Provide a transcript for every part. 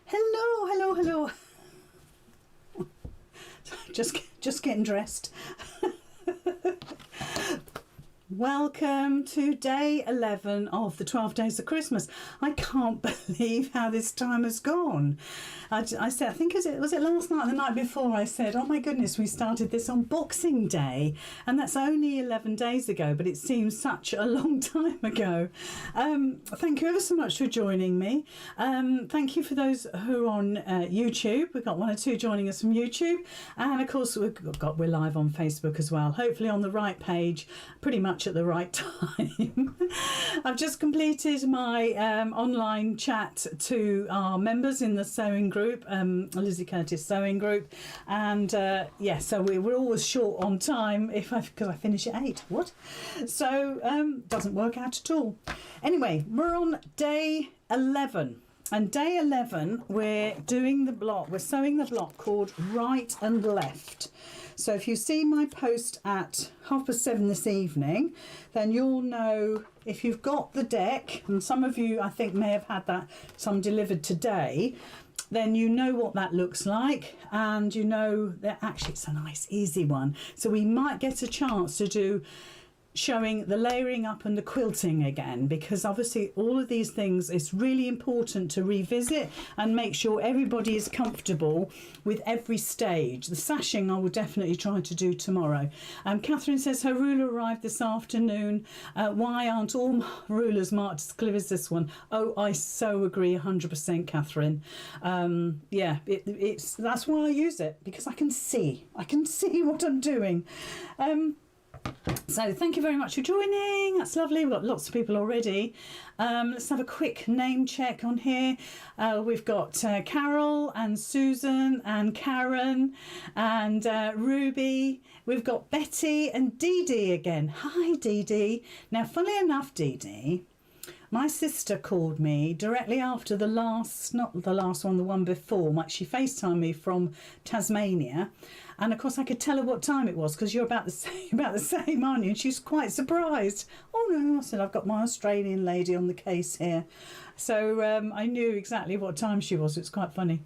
Hello. Just getting dressed. Welcome to day 11 of the 12 days of Christmas. I can't believe how this time has gone. I said, I think was it last night or the night before, I said, oh my goodness, we started this on Boxing Day, and that's only 11 days ago, but it seems such a long time ago. Thank you ever so much for joining me. Thank you for those who are on YouTube. We've got one or two joining us from YouTube, and of course we're live on Facebook as well, hopefully on the right page, pretty much at the right time. I've just completed my online chat to our members in the sewing group, Lizzie Curtis sewing group, and yeah, so we're always short on time because I finish at 8. What? So doesn't work out at all. Anyway, we're on day 11. And day 11, we're doing the block, we're sewing the block called Right and Left. So if you see my post at 7:30 this evening, then you'll know if you've got the deck, and some of you I think may have had some delivered today, then you know what that looks like, and you know that actually it's a nice easy one. So we might get a chance to do showing the layering up and the quilting again, because obviously all of these things, it's really important to revisit and make sure everybody is comfortable with every stage. The sashing I will definitely try to do tomorrow. Catherine says her ruler arrived this afternoon. Why aren't all rulers marked as clear as this one? Oh, I so agree 100%, Catherine. Yeah, that's why I use it, because I can see what I'm doing. So thank you very much for joining. That's lovely. We've got lots of people already. Let's have a quick name check on here. We've got Carol and Susan and Karen and Ruby. We've got Betty and Dee Dee again. Hi, Dee Dee. Now, funnily enough, Dee Dee, my sister called me directly after the last, not the last one, the one before. She FaceTimed me from Tasmania, and of course I could tell her what time it was, because you're about the same, aren't you? And she was quite surprised. Oh no, I said, I've got my Australian lady on the case here. So I knew exactly what time she was. It's quite funny.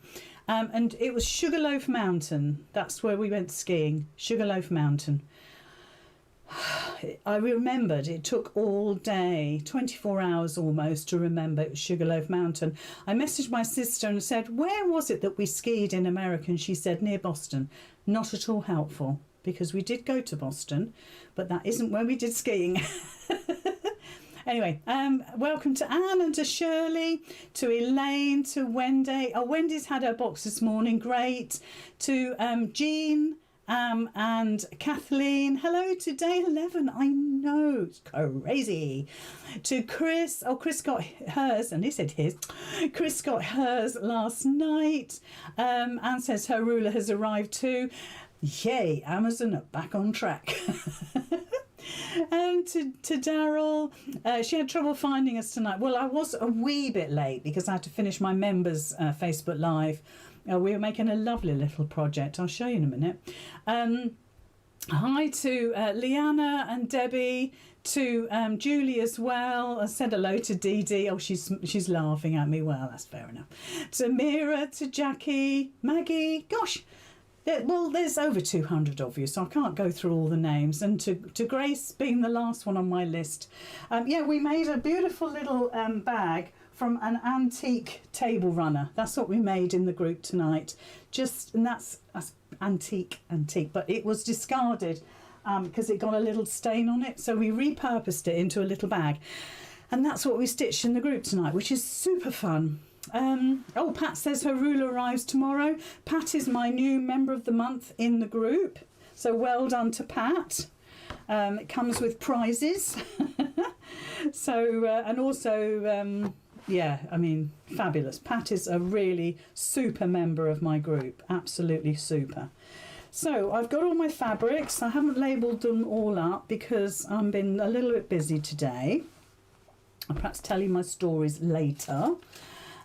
And it was Sugarloaf Mountain. That's where we went skiing, Sugarloaf Mountain. I remembered it took all day, 24 hours almost, to remember it was Sugarloaf Mountain. I messaged my sister and said, where was it that we skied in America? And she said, near Boston. Not at all helpful, because we did go to Boston, but that isn't where we did skiing. Anyway, welcome to Anne and to Shirley, to Elaine, to Wendy. Oh, Wendy's had her box this morning, great. To Jean. And Kathleen, hello to day 11. I know, it's crazy. To Chris, oh, Chris got hers, and he said his. Chris got hers last night. Anne says her ruler has arrived too. Yay, Amazon are back on track. And to Daryl, she had trouble finding us tonight. Well, I was a wee bit late because I had to finish my members' Facebook Live. We were making a lovely little project. I'll show you in a minute. Hi to Leanna and Debbie, to Julie as well. I said hello to Dee Dee. Oh, she's laughing at me. Well, that's fair enough. To Mira, to Jackie, Maggie. Gosh. Well, there's over 200 of you, so I can't go through all the names. And to Grace being the last one on my list. Yeah, we made a beautiful little bag from an antique table runner. That's what we made in the group tonight. And that's antique, but it was discarded because it got a little stain on it. So we repurposed it into a little bag. And that's what we stitched in the group tonight, which is super fun. Oh, Pat says her ruler arrives tomorrow. Pat is my new member of the month in the group, so well done to Pat. It comes with prizes. So and also yeah, I mean, fabulous. Pat is a really super member of my group, absolutely super. So I've got all my fabrics. I haven't labelled them all up because I've been a little bit busy today. I'll perhaps tell you my stories later.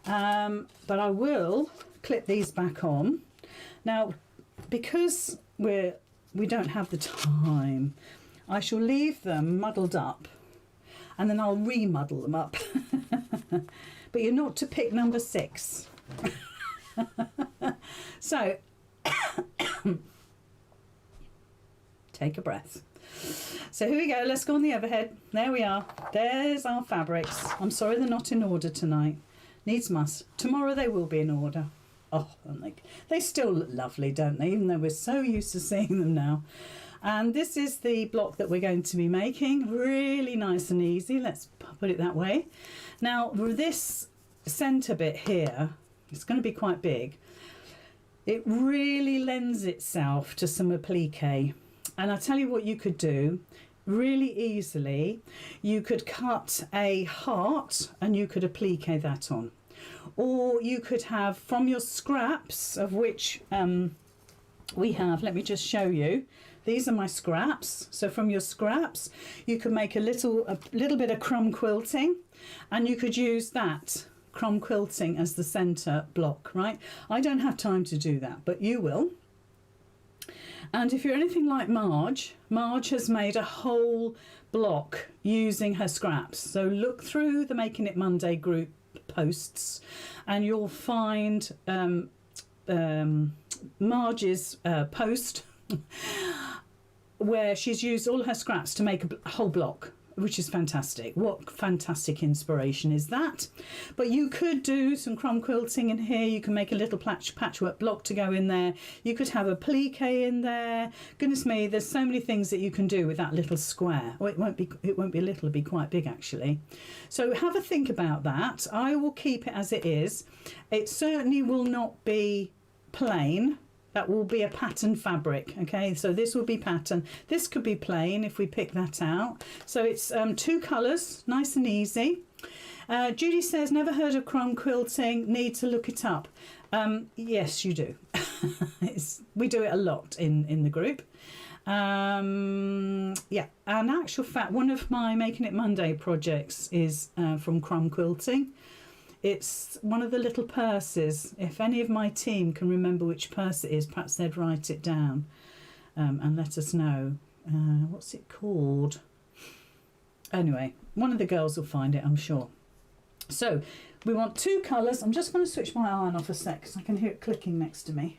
But I will clip these back on. Now, because we don't have the time, I shall leave them muddled up and then I'll remuddle them up. But you're not to pick number 6. So, take a breath. So here we go, let's go on the overhead. There we are. There's our fabrics. I'm sorry they're not in order tonight. Needs must. Tomorrow they will be in order. Oh, and they still look lovely, don't they? Even though we're so used to seeing them now. And this is the block that we're going to be making. Really nice and easy. Let's put it that way. Now, this centre bit here, it's going to be quite big. It really lends itself to some applique. And I'll tell you what you could do really easily. You could cut a heart and you could applique that on. Or you could have from your scraps, of which we have, let me just show you. These are my scraps. So from your scraps, you could make a little bit of crumb quilting, and you could use that crumb quilting as the centre block, right? I don't have time to do that, but you will. And if you're anything like Marge has made a whole block using her scraps. So look through the Making It Monday group posts and you'll find Marge's post where she's used all her scraps to make a whole block, which is fantastic. What fantastic inspiration is that? But you could do some crumb quilting in here. You can make a little patchwork block to go in there. You could have a applique in there. Goodness me, there's so many things that you can do with that little square. Well, it won't be a little, it'll be quite big actually. So have a think about that. I will keep it as it is. It certainly will not be plain. That will be a pattern fabric, okay? So this will be pattern. This could be plain if we pick that out. So it's 2 colours, nice and easy. Judy says, never heard of crumb quilting, need to look it up. Yes, you do. We do it a lot in the group. Yeah, and actual fact, one of my Making It Monday projects is from crumb quilting. It's one of the little purses. If any of my team can remember which purse it is, perhaps they'd write it down and let us know. What's it called? Anyway, one of the girls will find it, I'm sure. So we want 2 colours. I'm just going to switch my iron off a sec because I can hear it clicking next to me.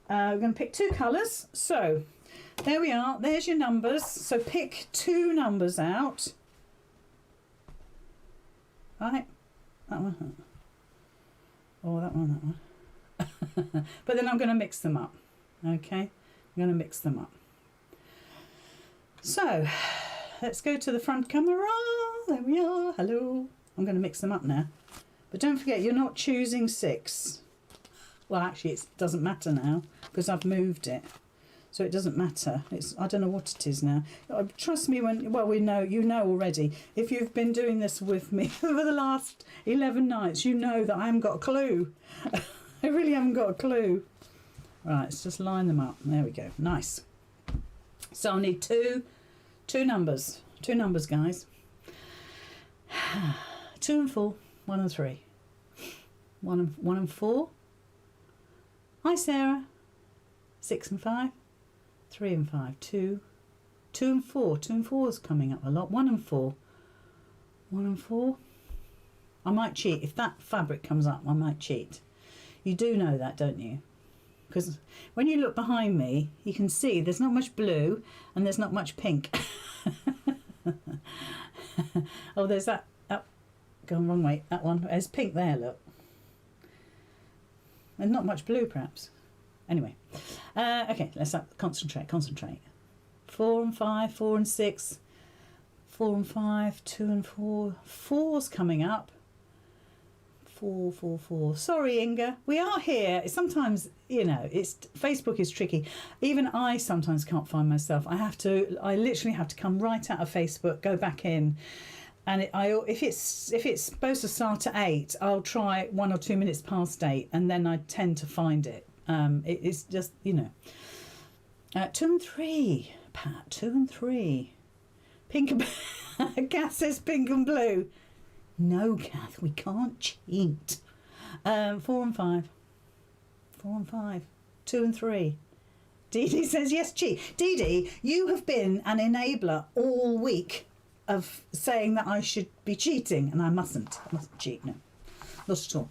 We're going to pick 2 colours. So there we are. There's your numbers. So pick 2 numbers out. Right. That one. Or that one, that one. But then I'm going to mix them up. Okay? I'm going to mix them up. So, let's go to the front camera. There we are. Hello. I'm going to mix them up now. But don't forget, you're not choosing 6. Well, actually, it doesn't matter now because I've moved it. So it doesn't matter. I don't know what it is now. Trust me you know already. If you've been doing this with me for the last 11 nights, you know that I haven't got a clue. I really haven't got a clue. Right, let's just line them up. There we go. Nice. So I'll need two numbers. 2 numbers, guys. 2 and 4, 1 and 3. 1 and 4. Hi, Sarah. 6 and 5. 3 and 5, 2 and 4. 2 and 4 is coming up a lot. 1 and 4. 1 and 4. I might cheat. If that fabric comes up, I might cheat. You do know that, don't you? Because when you look behind me, you can see there's not much blue and there's not much pink. Oh, there's that. Oh, going wrong way. That one. There's pink there, look. And not much blue, perhaps. Anyway, okay, let's concentrate. 4 and 5, 4 and 6, 4 and 5, 2 and 4. 4's coming up. 4, 4, 4. Sorry, Inga, we are here. Sometimes, Facebook is tricky. Even I sometimes can't find myself. I literally have to come right out of Facebook, go back in. And if it's supposed to start at 8, I'll try 1 or 2 minutes past 8, and then I tend to find it. It's just, 2 and 3, Pat, 2 and 3. Pink and Kath says pink and blue. No, Kath, we can't cheat. 4 and 5. 4 and 5. 2 and 3. Dee Dee says yes, cheat. Dee Dee, you have been an enabler all week of saying that I should be cheating, and I mustn't. I mustn't cheat, no. Not at all.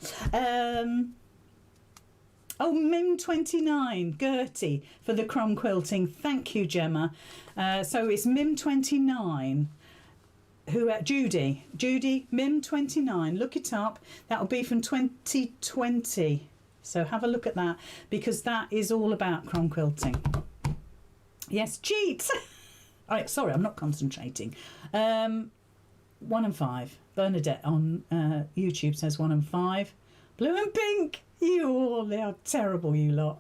Oh, Mim29, Gertie, for the crumb quilting. Thank you, Gemma. So it's Mim29. Judy, Mim29. Look it up. That'll be from 2020. So have a look at that, because that is all about crumb quilting. Yes, cheat. All right, sorry, I'm not concentrating. 1 and 5. Bernadette on YouTube says 1 and 5. Blue and pink. You all are terrible, you lot.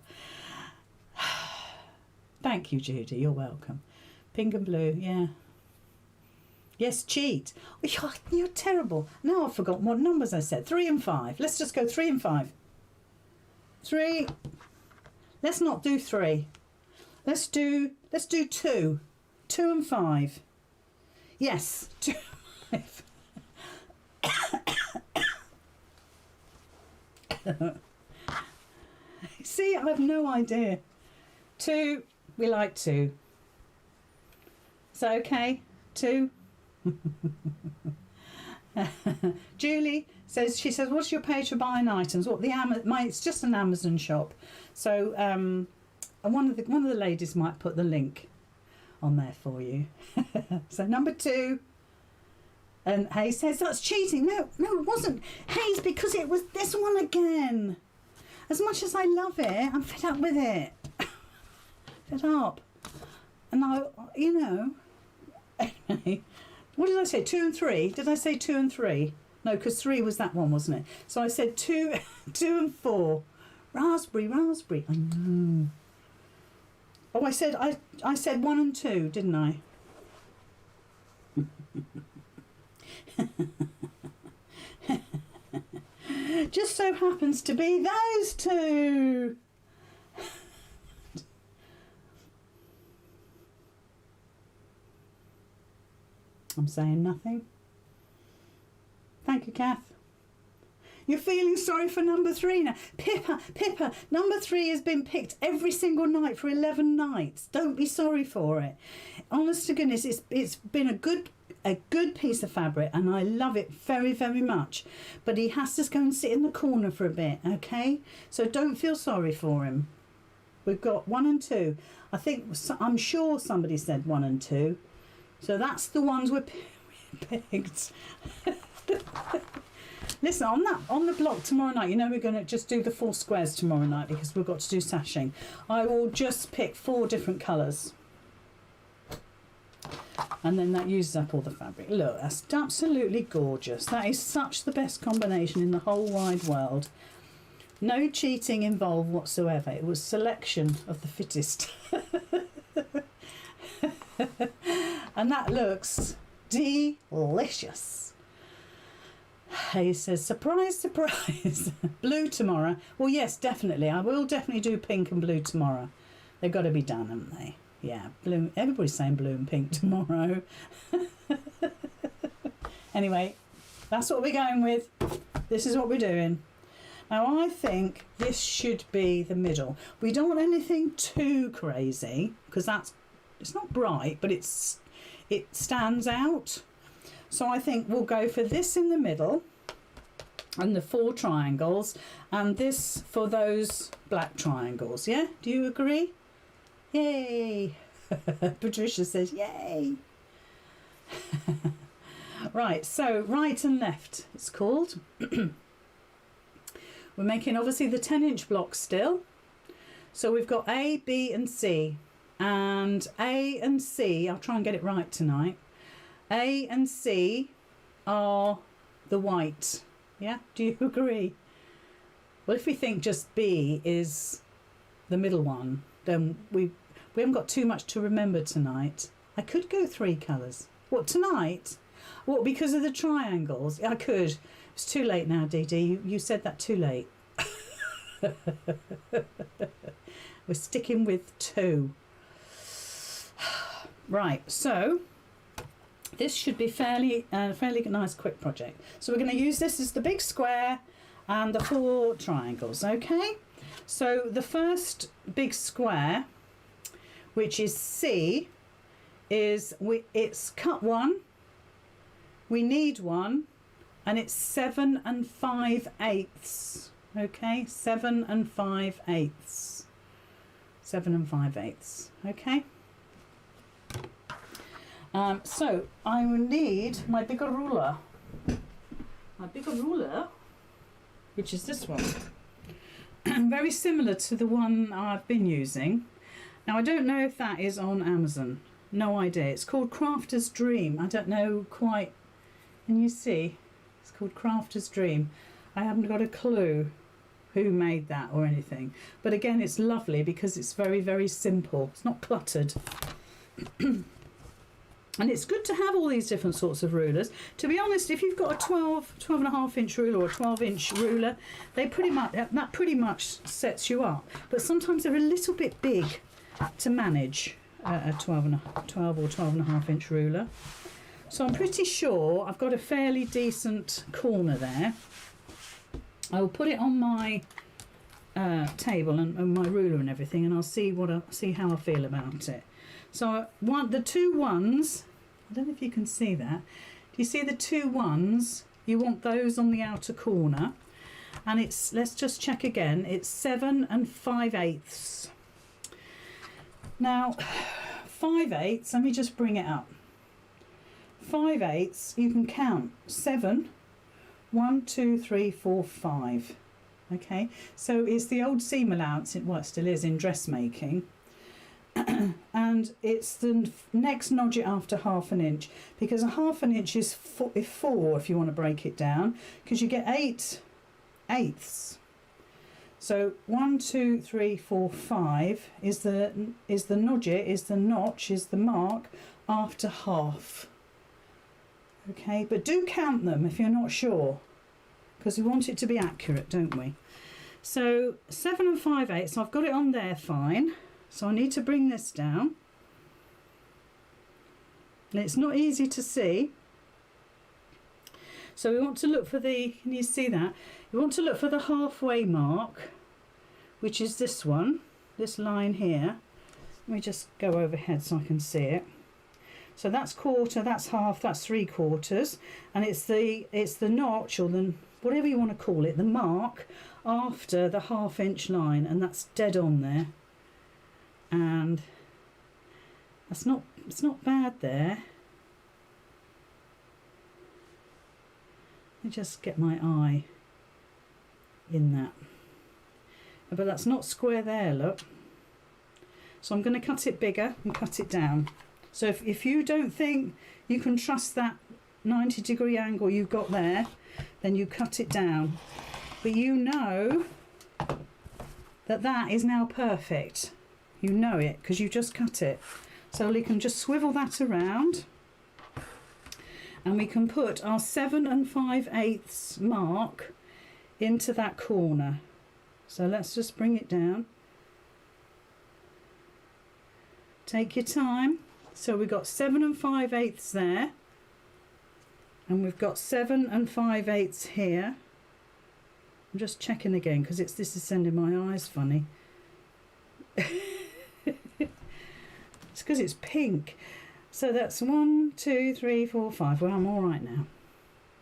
Thank you, Judy. You're welcome. Pink and blue, yeah. Yes, cheat. Oh, you're terrible. Now I've forgotten what numbers I said. 3 and 5. Let's just go 3 and 5. 3. Let's not do 3. Let's do 2. 2 and 5. Yes, 2 and 5. See, I have no idea. 2. We like 2. Is that okay? 2. Julie says, she says, what's your page for buying items? What it's just an Amazon shop. So and one of the ladies might put the link on there for you. So number 2. And Hayes says, that's cheating. No, it wasn't. Hayes, because it was this one again. As much as I love it, I'm fed up with it. Fed up. And anyway, what did I say? 2 and 3? Did I say 2 and 3? No, because 3 was that one, wasn't it? So I said 2 and 4. Raspberry. I know. Oh, I said 1 and 2, didn't I? Just so happens to be those 2. I'm saying nothing. Thank you, Kath. You're feeling sorry for number 3 now. Pippa, number 3 has been picked every single night for 11 nights. Don't be sorry for it. Honest to goodness, it's been a good piece of fabric, and I love it very, very much. But he has to go and sit in the corner for a bit, okay? So don't feel sorry for him. We've got 1 and 2. I'm sure somebody said 1 and 2. So that's the ones we picked. Listen, on the block tomorrow night, we're going to just do the 4 squares tomorrow night, because we've got to do sashing. I will just pick 4 different colours. And then that uses up all the fabric. Look, that's absolutely gorgeous. That is such the best combination in the whole wide world. No cheating involved whatsoever. It was selection of the fittest. And that looks delicious. He says, surprise, surprise. Blue tomorrow. Well, yes, definitely. I will definitely do pink and blue tomorrow. They've got to be done, haven't they? Yeah, blue. Everybody's saying blue and pink tomorrow. Anyway, that's what we're going with. This is what we're doing. Now, I think this should be the middle. We don't want anything too crazy, because it's not bright, but it stands out. So I think we'll go for this in the middle, and the 4 triangles, and this for those black triangles. Yeah, do you agree? Yay. Patricia says yay. Right, so right and left it's called. We're making obviously the 10-inch blocks still. So we've got A, B and C. And A and C, I'll try and get it right tonight. A and C are the white. Yeah, do you agree? Well, if we think just B is the middle one, then we haven't got too much to remember tonight. I could go 3 colours. What, tonight? What, because of the triangles? I could. It's too late now, Dee Dee. You said that too late. We're sticking with 2. Right, so this should be fairly nice quick project. So we're going to use this as the big square and the 4 triangles, okay? So the first big square, which is C, it's cut 1, we need 1, and it's 7 5/8. Okay, 7 5/8. 7 5/8. Okay. So I will need my bigger ruler. My bigger ruler, which is this one. Very similar to the one I've been using. Now I don't know if that is on Amazon. No idea. It's called Crafter's Dream. I don't know quite. Can you see? It's called Crafter's Dream. I haven't got a clue who made that or anything. But again, it's lovely because it's very, very simple. It's not cluttered. And it's good to have all these different sorts of rulers. To be honest, if you've got a 12.5-inch ruler or a 12-inch ruler, that pretty much sets you up. But sometimes they're a little bit big to manage a 12 or 12.5-inch ruler. So I'm pretty sure I've got a fairly decent corner there. I will put it on my table and my ruler and everything, and I'll see how I feel about it. So the two ones, I don't know if you can see that. Do you see the two ones? You want those on the outer corner, and it's, let's just check again, it's 7 5/8. Now 5/8, let me just bring it up. 5/8, you can count 7, 1, 2, 3, 4, 5. Okay, so it's the old seam allowance, well, it still is in dressmaking. And it's the next nodge it after 1/2 inch, because a 1/2 inch is 4 if you want to break it down, because you get 8/8. So 1, 2, 3, 4, 5 is the nodge it, is the notch, is the mark after half. Okay, but do count them if you're not sure, because we want it to be accurate, don't we? So 7 5/8, so I've got it on there fine. So I need to bring this down. And it's not easy to see. So we want to look for the, can you see that? We want to look for the halfway mark, which is this one, this line here. Let me just go overhead so I can see it. So that's quarter, that's half, that's 3/4, and it's the notch, or the, whatever you want to call it, the mark after the 1/2 inch line, and that's dead on there. And it's not bad there. Let me just get my eye in that. But that's not square there, look. So I'm going to cut it bigger and cut it down. So if you don't think you can trust that 90-degree angle you've got there, then you cut it down. But you know that is now perfect. You know it because you just cut it. So we can just swivel that around, and we can put our 7 5/8 mark into that corner. So let's just bring it down. Take your time. So we've got 7 5/8 there, and we've got 7 5/8 here. I'm just checking again because this is sending my eyes funny. It's because it's pink. So that's 1, 2, 3, 4, 5. Well, I'm all right now.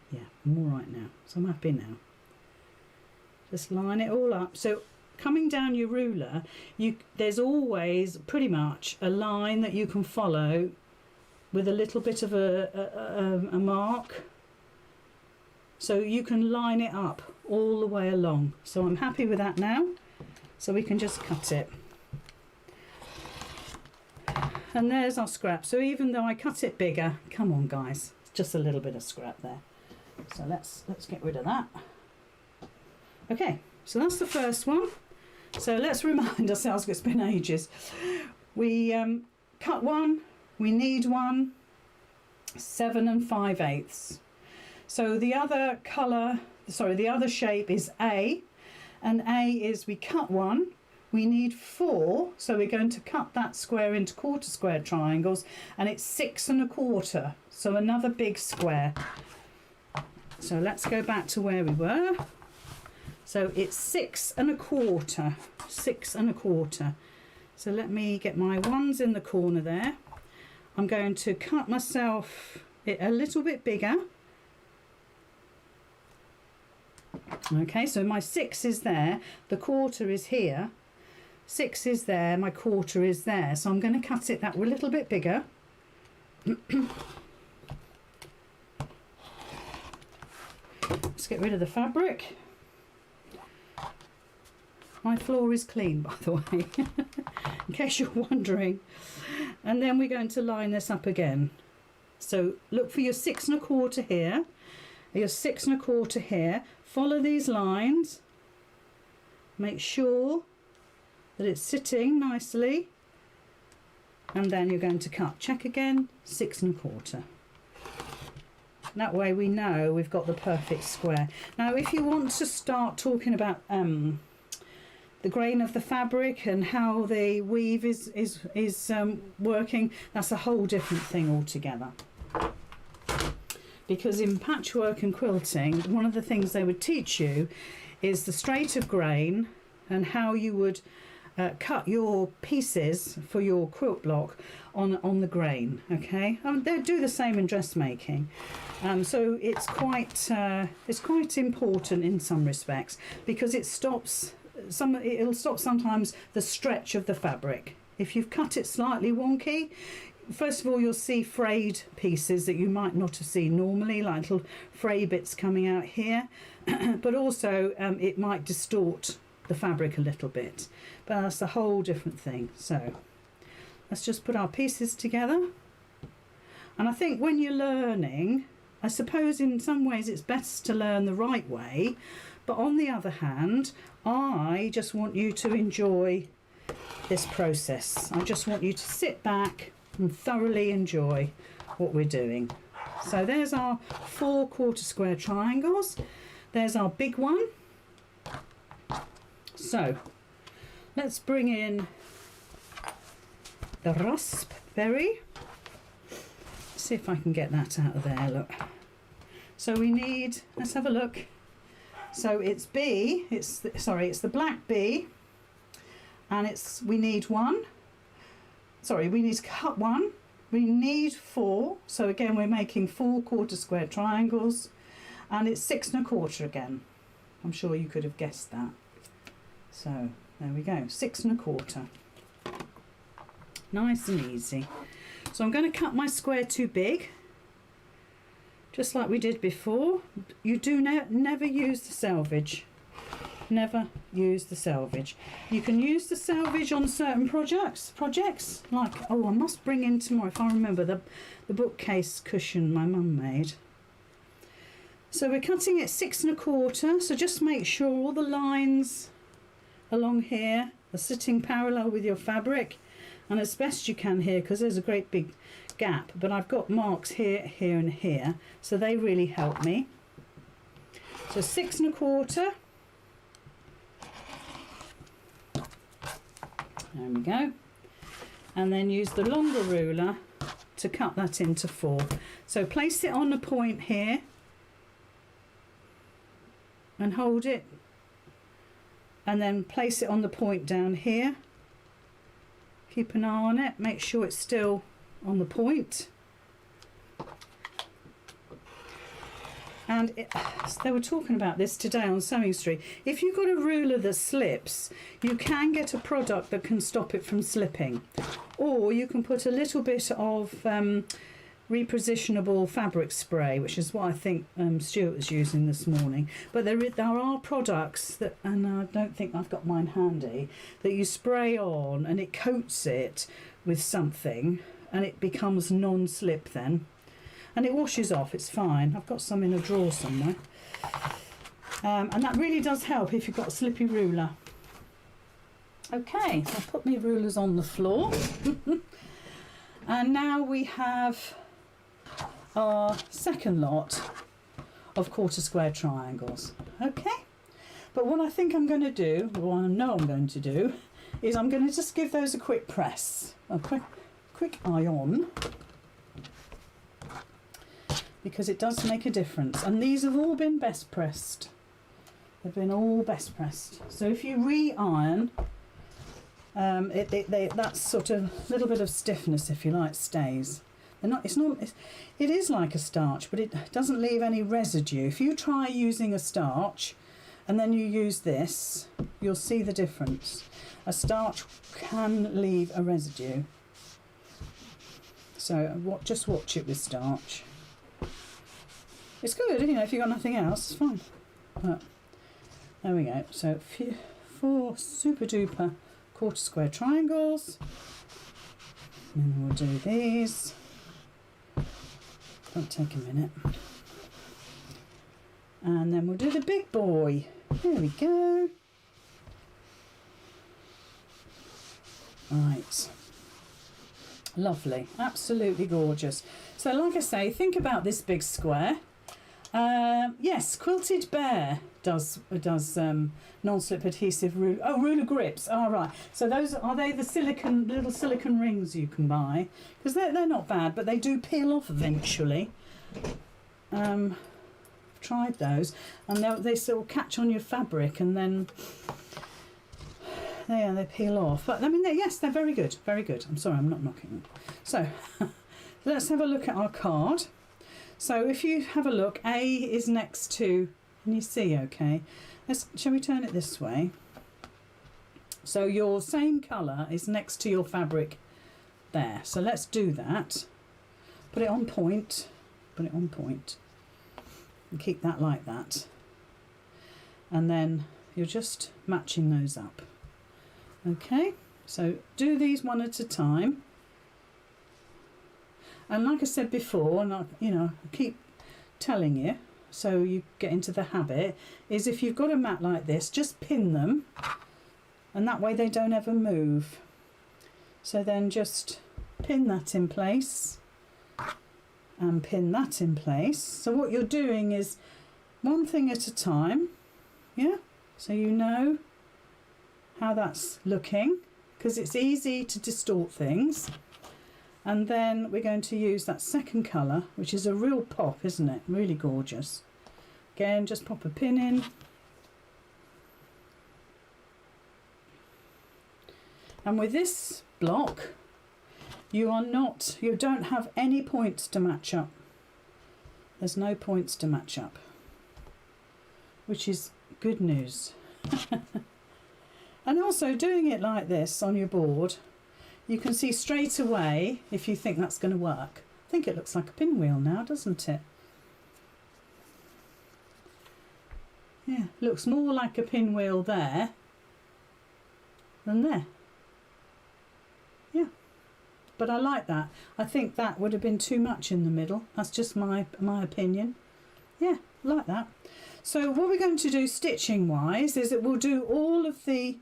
Yeah, I'm all right now. So I'm happy now. Just line it all up. So coming down your ruler, there's always pretty much a line that you can follow with a little bit of a mark. So you can line it up all the way along. So I'm happy with that now. So we can just cut it. And there's our scrap. So even though I cut it bigger, come on guys, it's just a little bit of scrap there. So let's get rid of that. Okay, so that's the first one. So let's remind ourselves, it's been ages. We cut one, we need one, 7 5/8. So the other colour, sorry, the other shape is A, and A is we cut one, we need 4, so we're going to cut that square into quarter square triangles, and it's 6 1/4, so another big square. So let's go back to where we were. So it's 6 1/4, 6 1/4. So let me get my ones in the corner there. I'm going to cut myself it a little bit bigger. Okay, so my 6 is there, the quarter is here, 6 is there, my quarter is there, so I'm going to cut it that a little bit bigger. Let's get rid of the fabric. My floor is clean, by the way, in case you're wondering. And then we're going to line this up again. So look for your 6 1/4 here, your 6 1/4 here. Follow these lines. Make sure that it's sitting nicely. And then you're going to cut. Check again, 6 1/4. That way we know we've got the perfect square. Now, if you want to start talking about the grain of the fabric and how the weave is working, that's a whole different thing altogether. Because in patchwork and quilting, one of the things they would teach you is the straight of grain and how you would cut your pieces for your quilt block on the grain. Okay, they do the same in dressmaking, so it's quite important in some respects, because it'll stop sometimes the stretch of the fabric. If you've cut it slightly wonky, first of all, you'll see frayed pieces that you might not have seen normally, like little fray bits coming out here, but also it might distort the fabric a little bit, but that's a whole different thing. So let's just put our pieces together. And I think when you're learning, I suppose in some ways it's best to learn the right way, but on the other hand, I just want you to enjoy this process. I just want you to sit back and thoroughly enjoy what we're doing. So there's our 4 1/4 square triangles. There's our big one. So let's bring in the raspberry. See if I can get that out of there. Look. So we need, let's have a look. So it's B, it's the black B, and we need 1. Sorry, we need to cut 1. We need 4. So again, we're making 4 1/4 square triangles, and it's 6 1/4 again. I'm sure you could have guessed that. So there we go, 6 1/4. Nice and easy. So I'm going to cut my square too big, just like we did before. You do never use the selvage. Never use the selvage. You can use the selvage on certain projects like, oh, I must bring in tomorrow, if I remember, the bookcase cushion my mum made. So we're cutting it 6 1/4, so just make sure all the lines along here are sitting parallel with your fabric, and as best you can here, because there's a great big gap, but I've got marks here, here and here, so they really help me. So 6 1/4. There we go. And then use the longer ruler to cut that into 4. So place it on the point here and hold it, and then place it on the point down here. Keep an eye on it, make sure it's still on the point. And they were talking about this today on Sewing Street. If you've got a ruler that slips, you can get a product that can stop it from slipping. Or you can put a little bit of repositionable fabric spray, which is what I think Stuart was using this morning. But there are products that, and I don't think I've got mine handy, that you spray on and it coats it with something and it becomes non-slip then. And it washes off, it's fine. I've got some in a drawer somewhere. And that really does help if you've got a slippy ruler. Okay, so I'll put my rulers on the floor. And now we have our second lot of 1/4 square triangles. Okay, but what I think I'm going to do, or what I know I'm going to do, is I'm going to just give those a quick press, a quick iron, because it does make a difference. And these have all been best pressed. They've been all best pressed. So if you re-iron, that sort of little bit of stiffness, if you like, stays. It is like a starch, but it doesn't leave any residue. If you try using a starch, and then you use this, you'll see the difference. A starch can leave a residue. So just watch it with starch. It's good, you know, if you've got nothing else, it's fine. But there we go. So 4 super duper quarter square triangles. And then we'll do these. Don't take a minute. And then we'll do the big boy. There we go. Right. Lovely. Absolutely gorgeous. So like I say, think about this big square. Yes, Quilted Bear does non-slip adhesive ruler grips. All right. So those are they the little silicone rings you can buy, because they're not bad, but they do peel off eventually. I've tried those, and they sort of catch on your fabric, and then they peel off. But I mean, they're very good, very good. I'm sorry, I'm not knocking them. So let's have a look at our card. So if you have a look, A is next to, can you see okay? Shall we turn it this way? So your same colour is next to your fabric there. So let's do that. Put it on point, put it on point, and keep that like that. And then you're just matching those up. Okay, so do these one at a time. And like I said before, and I keep telling you, so you get into the habit, is if you've got a mat like this, just pin them, and that way they don't ever move. So then just pin that in place, and pin that in place. So what you're doing is one thing at a time, yeah? So you know how that's looking, because it's easy to distort things. And then we're going to use that second colour, which is a real pop, isn't it? Really gorgeous. Again, just pop a pin in. And with this block, you don't have any points to match up. There's no points to match up, which is good news. And also doing it like this on your board, you can see straight away if you think that's going to work. I think it looks like a pinwheel now, doesn't it? Yeah, looks more like a pinwheel there than there. Yeah, but I like that. I think that would have been too much in the middle. That's just my opinion. Yeah, like that. So what we're going to do stitching wise is that we'll do all of the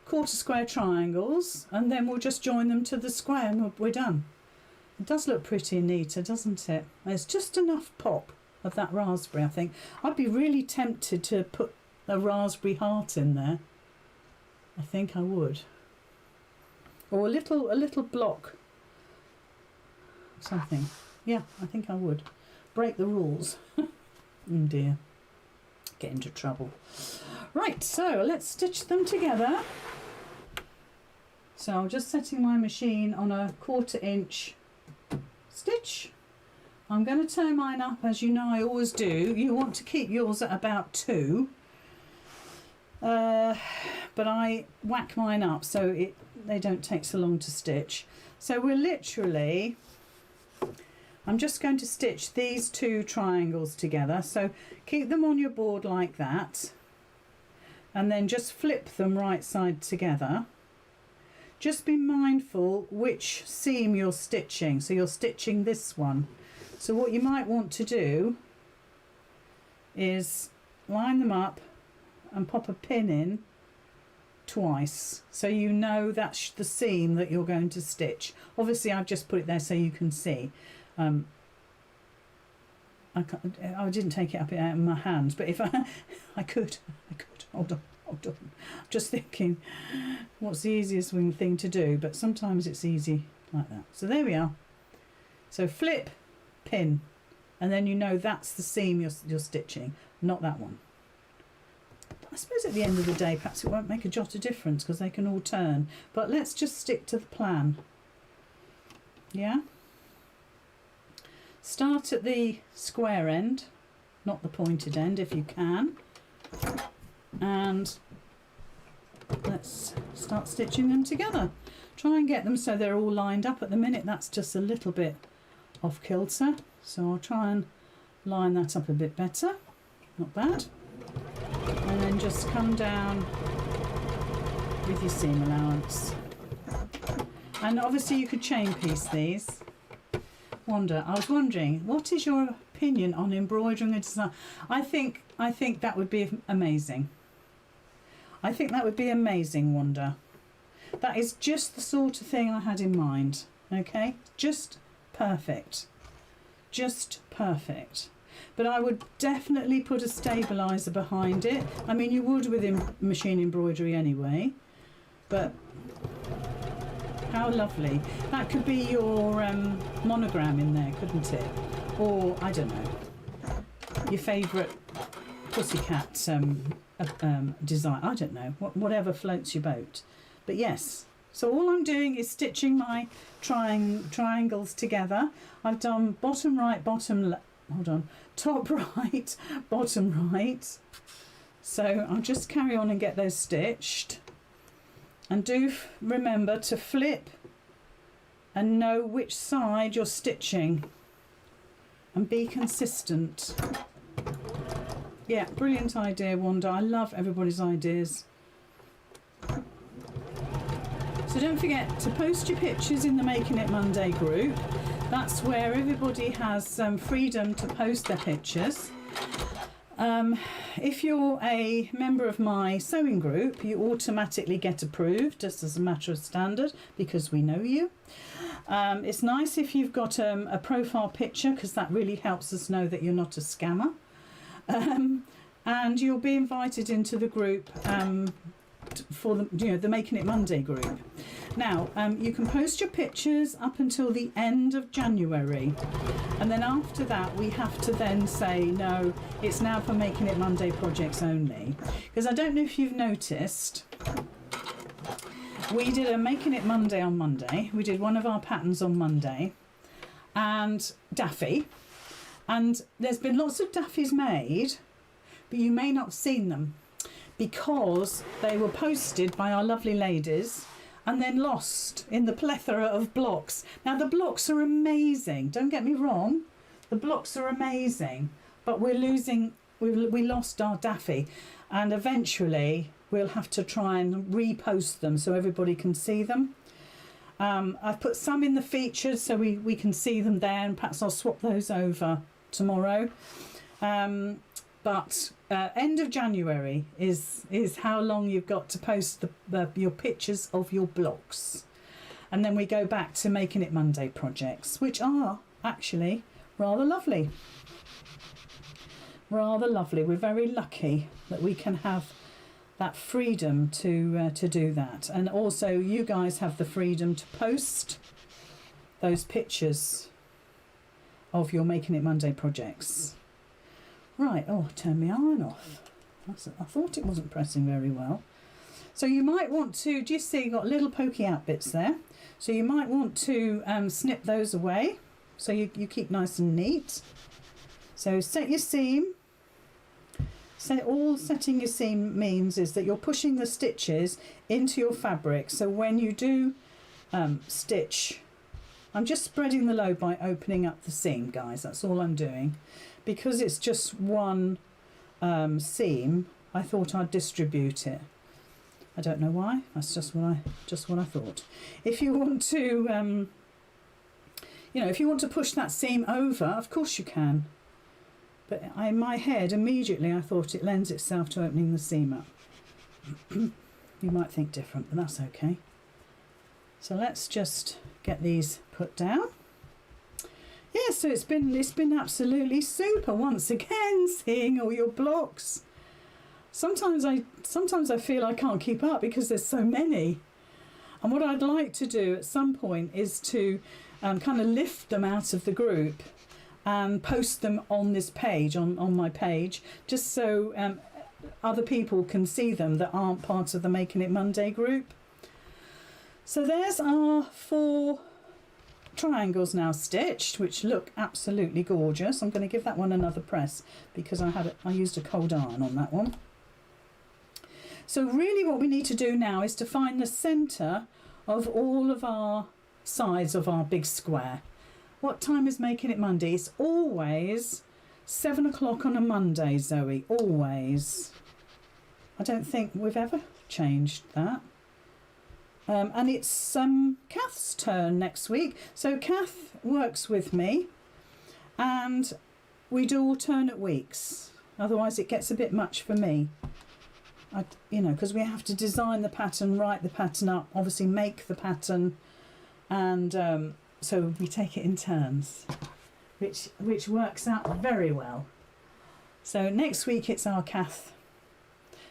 quarter square triangles, and then we'll just join them to the square, and we're done. It does look pretty neater, doesn't it? There's just enough pop of that raspberry, I think. I'd be really tempted to put a raspberry heart in there. I think I would. Or a little block. Something. Yeah, I think I would. Break the rules. Oh dear. Get into trouble. Right, so let's stitch them together. So I'm just setting my machine on a 1/4 inch stitch. I'm going to turn mine up, as you know I always do. You want to keep yours at about 2. But I whack mine up so they don't take so long to stitch. So we're literally, I'm just going to stitch these 2 triangles together. So keep them on your board like that, and then just flip them right side together. Just be mindful which seam you're stitching. So you're stitching this one. So what you might want to do is line them up and pop a pin in twice, so you know that's the seam that you're going to stitch. Obviously I've just put it there so you can see. I didn't take it up out of my hands, but if I could. Hold on. I'm just thinking what's the easiest thing to do, but sometimes it's easy like that. So there we are. So flip, pin, and then you know that's the seam you're stitching, not that one. I suppose at the end of the day perhaps it won't make a jot of difference because they can all turn, but let's just stick to the plan. Yeah, start at the square end, not the pointed end if you can. and let's start stitching them together. Try and get them so they're all lined up. At the minute that's just a little bit off kilter, so I'll try and line that up a bit better. Not bad. And then just come down with your seam allowance. And obviously you could chain piece these. I was wondering, what is your opinion on embroidering a design? I think that would be amazing. I think that would be amazing, Wanda. That is just the sort of thing I had in mind. Okay, just perfect. Just perfect. But I would definitely put a stabiliser behind it. I mean, you would with machine embroidery anyway, but how lovely. That could be your monogram in there, couldn't it? Or, I don't know, your favourite pussycat design. I don't know, whatever floats your boat. But yes, so all I'm doing is stitching my triangles together. I've done bottom right, top right, bottom right. So I'll just carry on and get those stitched. And do remember to flip and know which side you're stitching and be consistent. Yeah, brilliant idea, Wanda. I love everybody's ideas. So don't forget to post your pictures in the Making It Monday group. That's where everybody has freedom to post their pictures. If you're a member of my sewing group, you automatically get approved just as a matter of standard because we know you. It's nice if you've got a profile picture because that really helps us know that you're not a scammer. And you'll be invited into the group for the Making It Monday group. Now, you can post your pictures up until the end of January, and then after that we have to then say no, it's now for Making It Monday projects only. Because I don't know if you've noticed, we did a Making It Monday on Monday. We did one of our patterns on Monday, and Daffy, and there's been lots of Daffys made, but you may not have seen them because they were posted by our lovely ladies and then lost in the plethora of blocks. Now the blocks are amazing, don't get me wrong, the blocks are amazing, but we lost our Daffy, and eventually we'll have to try and repost them so everybody can see them. I've put some in the features so we can see them there, and perhaps I'll swap those over tomorrow. But end of January is how long you've got to post your pictures of your blocks. And then we go back to Making It Monday projects, which are actually rather lovely. Rather lovely. We're very lucky that we can have that freedom to do that. And also you guys have the freedom to post those pictures of your Making It Monday projects. Right, oh, turn my iron off. I thought it wasn't pressing very well. So you might want to, do you see you've got little pokey out bits there? So you might want to snip those away so you keep nice and neat. So set your seam. All setting your seam means is that you're pushing the stitches into your fabric. So when you do stitch, I'm just spreading the load by opening up the seam, guys. That's all I'm doing. Because it's just one seam, I thought I'd distribute it. I don't know why. That's just what I thought. If you want to, if you want to push that seam over, of course you can. But in my head, immediately I thought it lends itself to opening the seam up. You might think different, but that's okay. So let's just get these put down. Yeah, so it's been absolutely super once again, seeing all your blocks. Sometimes I feel I can't keep up because there's so many. And what I'd like to do at some point is to kind of lift them out of the group and post them on this page, on my page, just so other people can see them that aren't part of the Making It Monday group. So there's our 4 triangles now stitched, which look absolutely gorgeous. I'm going to give that one another press because I used a cold iron on that one. So really what we need to do now is to find the centre of all of our sides of our big square. What time is Making It Monday? It's always 7 o'clock on a Monday, Zoe, always. I don't think we've ever changed that. And it's Kath's turn next week. So Kath works with me and we do alternate weeks. Otherwise it gets a bit much for me. Because we have to design the pattern, write the pattern up, obviously make the pattern, and so we take it in turns, which works out very well. So next week it's our Kath.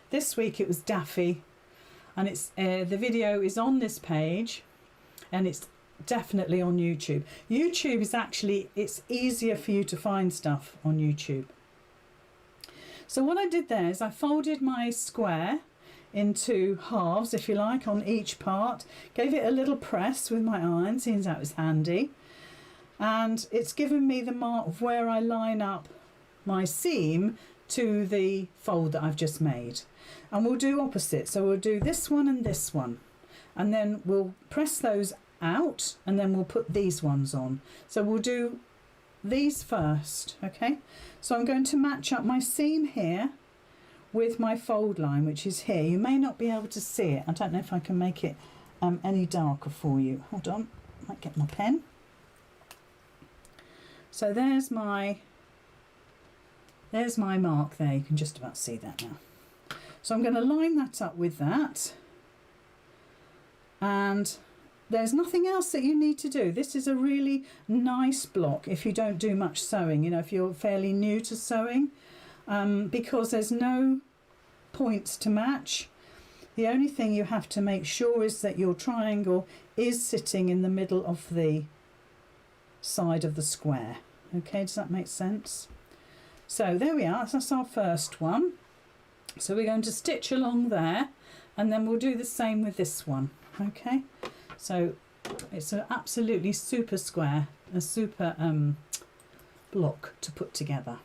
This week it was Daffy, and it's the video is on this page, and it's definitely on YouTube. YouTube is actually, it's easier for you to find stuff on YouTube. So what I did there is I folded my square into halves, if you like, on each part, gave it a little press with my iron, seeing as that was handy, and it's given me the mark of where I line up my seam to the fold that I've just made. And we'll do opposite, so we'll do this one, and then we'll press those out, and then we'll put these ones on. So we'll do these first, okay? So I'm going to match up my seam here with my fold line, which is here. You may not be able to see it. I don't know if I can make it any darker for you. Hold on, I might get my pen. So there's my mark there. You can just about see that now. So I'm going to line that up with that, and there's nothing else that you need to do. This is a really nice block if you don't do much sewing, if you're fairly new to sewing, because there's no points to match. The only thing you have to make sure is that your triangle is sitting in the middle of the side of the square. Okay, does that make sense? So there we are, that's our first one. So we're going to stitch along there, and then we'll do the same with this one. Okay, so it's an absolutely super square, a super block to put together.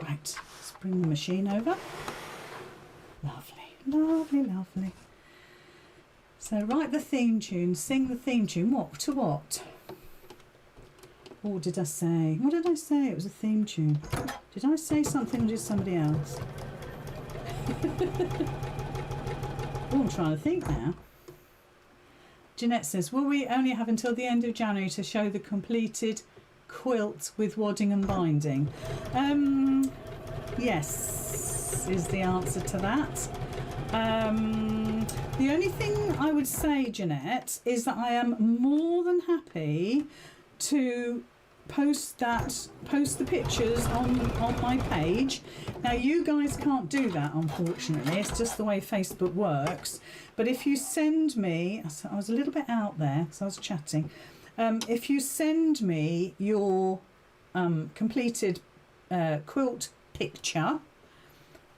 Right, let's bring the machine over. Lovely, lovely, lovely. So write the theme tune, sing the theme tune. What to what? What did I say? What did I say? It was a theme tune. Did I say something or did somebody else? Oh, I'm trying to think now. Jeanette says, will we only have until the end of January to show the completed quilt with wadding and binding? Yes, is the answer to that. The only thing I would say, Jeanette, is that I am more than happy to post the pictures on my page. Now you guys can't do that, unfortunately, it's just the way Facebook works, but if you send me, I was a little bit out there because I was chatting, if you send me your completed quilt picture,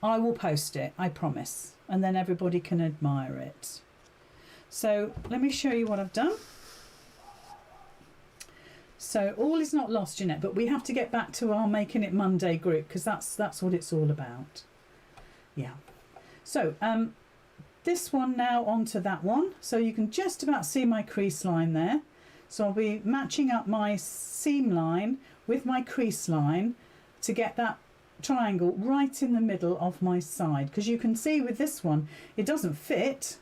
I will post it, I promise, and then everybody can admire it. So let me show you what I've done. So all is not lost, Jeanette, but we have to get back to our Making It Monday group, because that's what it's all about. Yeah. So this one now onto that one. So you can just about see my crease line there. So I'll be matching up my seam line with my crease line to get that triangle right in the middle of my side, because you can see with this one it doesn't fit,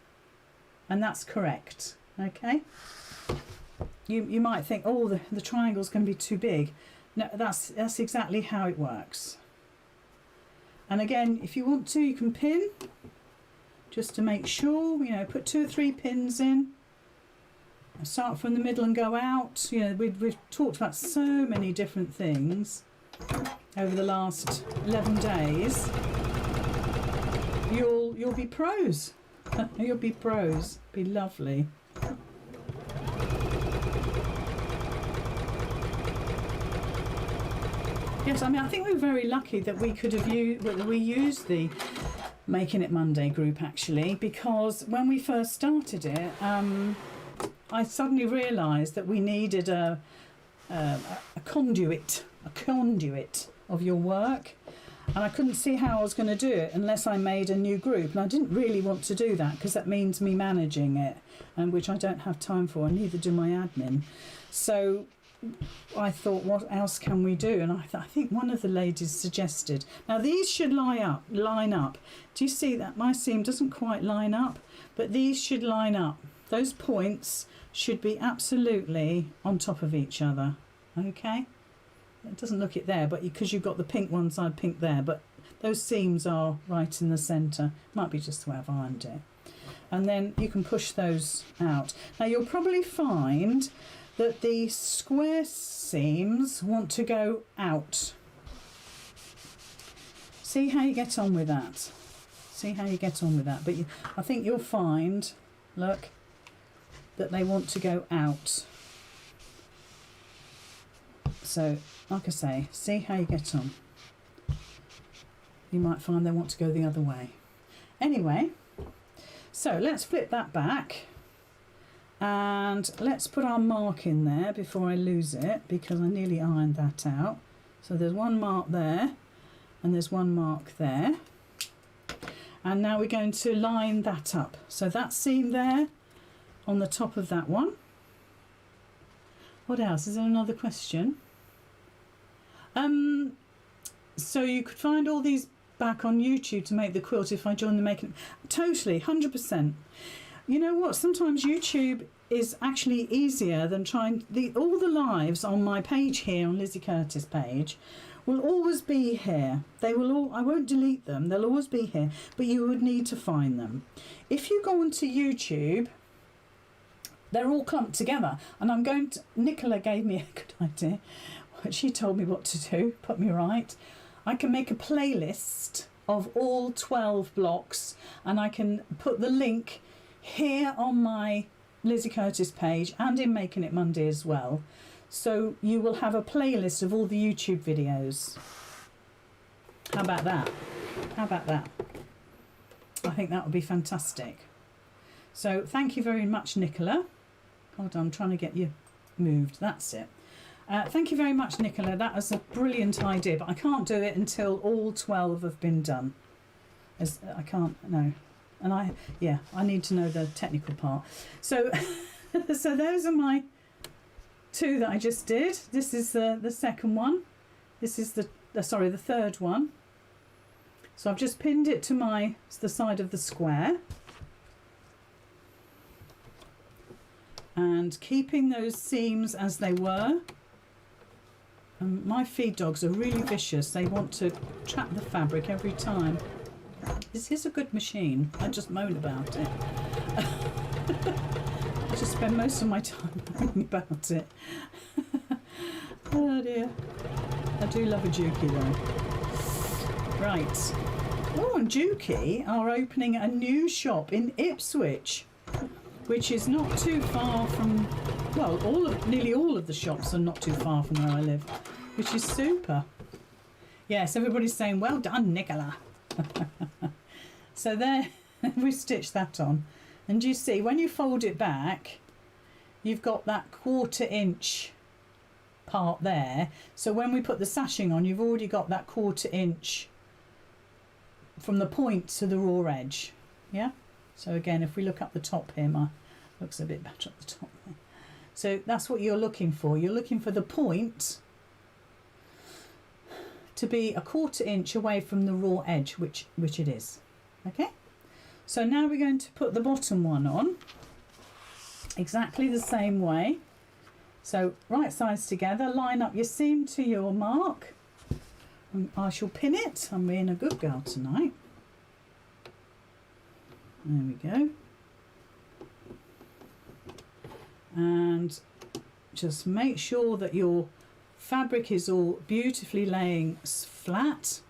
and that's correct. Okay. You might think, oh, the triangle's going to be too big. No, that's exactly how it works. And again, if you want to, you can pin, just to make sure, put 2 or 3 pins in. Start from the middle and go out. We've talked about so many different things over the last 11 days. You'll be pros. You'll be pros. Be lovely. Yes, I think we're very lucky that we could have used the Making It Monday group, actually, because when we first started it, I suddenly realised that we needed a conduit of your work, and I couldn't see how I was going to do it unless I made a new group, and I didn't really want to do that because that means me managing it, and which I don't have time for, and neither do my admin. So I thought, what else can we do? And I think one of the ladies suggested, now these should line up. Do you see that my seam doesn't quite line up, but these should line up. Those points should be absolutely on top of each other. Okay, it doesn't look it there, but because you've got the pink one side, pink there, but those seams are right in the centre. Might be just the way I've ironed it. And then you can push those out. Now you'll probably find that the square seams want to go out. See how you get on with that. See how you get on with that. But I think you'll find, look, that they want to go out. So, like I say, see how you get on. You might find they want to go the other way. Anyway, so let's flip that back. And let's put our mark in there before I lose it, because I nearly ironed that out. So there's one mark there, and there's one mark there. And now we're going to line that up. So that seam there on the top of that one. What else? Is there another question? So you could find all these back on YouTube to make the quilt if I join the making. Totally, 100%. You know what? Sometimes YouTube is actually easier than trying. All the lives on my page here, on Lizzie Curtis page, will always be here. They will all. I won't delete them. They'll always be here. But you would need to find them. If you go onto YouTube, they're all clumped together. And I'm going to. Nicola gave me a good idea. She told me what to do. Put me right. I can make a playlist of all 12 blocks, and I can put the link here on my Lizzie Curtis page and in Making It Monday as well. So you will have a playlist of all the YouTube videos. How about that? How about that? I think that would be fantastic. So thank you very much, Nicola. Hold on, I'm trying to get you moved. That's it. Thank you very much, Nicola. That was a brilliant idea, but I can't do it until all 12 have been done. I can't, no. And I need to know the technical part. So, so those are my two that I just did. This is the second one. This is the third one. So I've just pinned it to the side of the square. And keeping those seams as they were. My feed dogs are really vicious. They want to trap the fabric every time. This is a good machine. I just moan about it. I just spend most of my time moaning about it. Oh dear. I do love a Juki though. Right. Oh, and Juki are opening a new shop in Ipswich, which is not too far from, well, nearly all of the shops are not too far from where I live, which is super. Yes, everybody's saying, well done, Nicola. So there, we stitched that on. And you see, when you fold it back, you've got that 1/4 inch part there. So when we put the sashing on, you've already got that 1/4 inch from the point to the raw edge. Yeah? So again, if we look up the top here, looks a bit better at the top there. So that's what you're looking for. You're looking for the point to be 1/4 inch away from the raw edge, which it is. Okay, so now we're going to put the bottom one on exactly the same way. So right sides together, line up your seam to your mark, and I shall pin it. I'm being a good girl tonight. There we go. And just make sure that your fabric is all beautifully laying flat.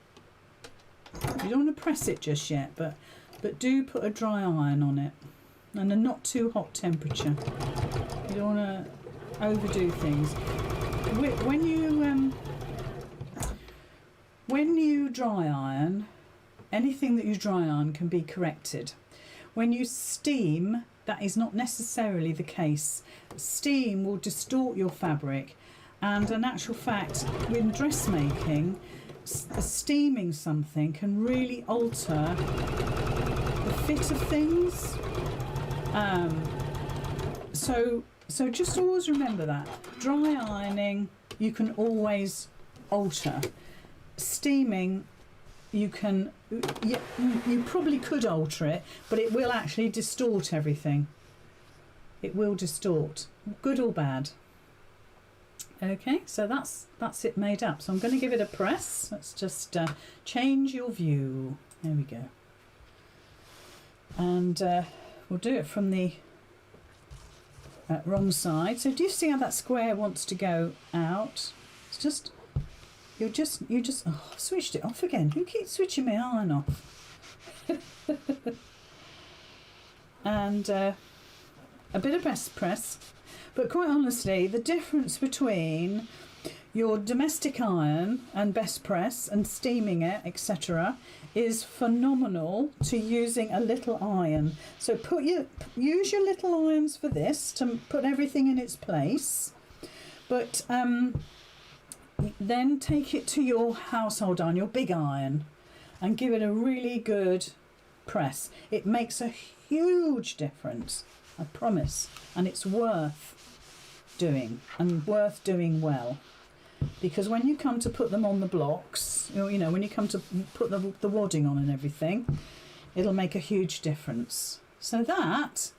You don't want to press it just yet, but do put a dry iron on it, and a not too hot temperature. You don't want to overdo things. When you dry iron, anything that you dry iron can be corrected. When you steam, that is not necessarily the case. Steam will distort your fabric, and in actual fact, in dressmaking, steaming something can really alter the fit of things. So just always remember that. Dry ironing, you can always alter. Steaming, you probably could alter it, but it will actually distort everything. It will distort, good or bad. Okay, so that's it made up. So I'm going to give it a press. Let's just change your view. There we go. And we'll do it from the wrong side. So do you see how that square wants to go out? It's just you just oh, I've switched it off again. Who keeps switching my iron off? And a bit of best press. But quite honestly, the difference between your domestic iron and best press and steaming it, etc., is phenomenal to using a little iron. So use your little irons for this to put everything in its place. But then take it to your household iron, your big iron, and give it a really good press. It makes a huge difference, I promise, and it's worth doing, and worth doing well. Because when you come to put them on the blocks, you know, when you come to put the wadding on and everything, it'll make a huge difference. So that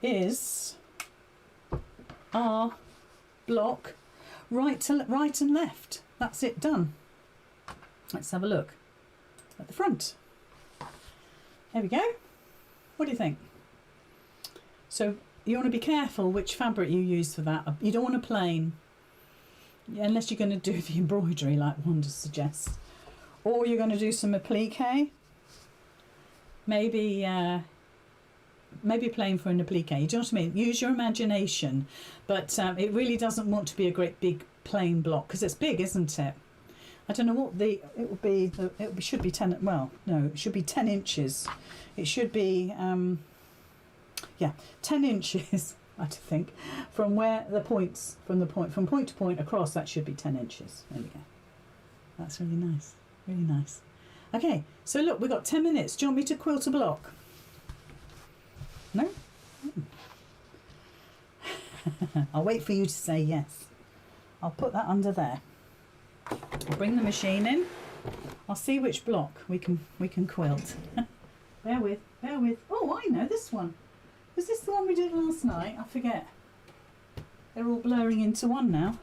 is our block, right and left. That's it done. Let's have a look at the front. There we go. What do you think? So you want to be careful which fabric you use for that. You don't want a plain, unless you're going to do the embroidery like Wanda suggests, or you're going to do some applique. Maybe plain for an applique. Do you know what I mean? Use your imagination, but it really doesn't want to be a great big plain block because it's big, isn't it? I don't know what it will be. It should be 10. Well, no, it should be 10 inches. It should be 10 inches. I think from where the points from point to point across, that should be 10 inches. There we go. That's really nice, really nice. Okay, so look, we've got 10 minutes. Do you want me to quilt a block? No? I'll wait for you to say yes. I'll put that under there. I'll bring the machine in. I'll see which block we can quilt. bear with. Oh, I know this one. Was this the one we did last night? I forget. They're all blurring into one now.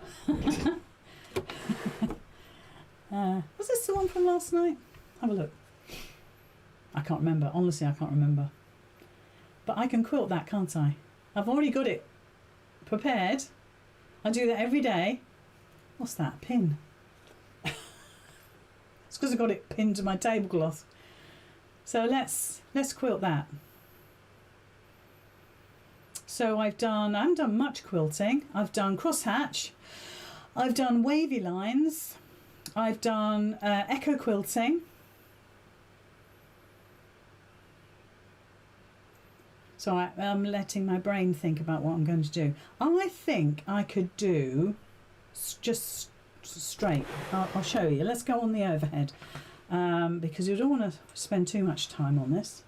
Was this the one from last night? Have a look. I can't remember. Honestly, I can't remember. But I can quilt that, can't I? I've already got it prepared. I do that every day. What's that? Pin. It's because I got it pinned to my tablecloth. So let's quilt that. So I haven't done much quilting. I've done crosshatch, I've done wavy lines, I've done echo quilting. So I'm letting my brain think about what I'm going to do. I think I could do just straight. I'll show you. Let's go on the overhead because you don't want to spend too much time on this.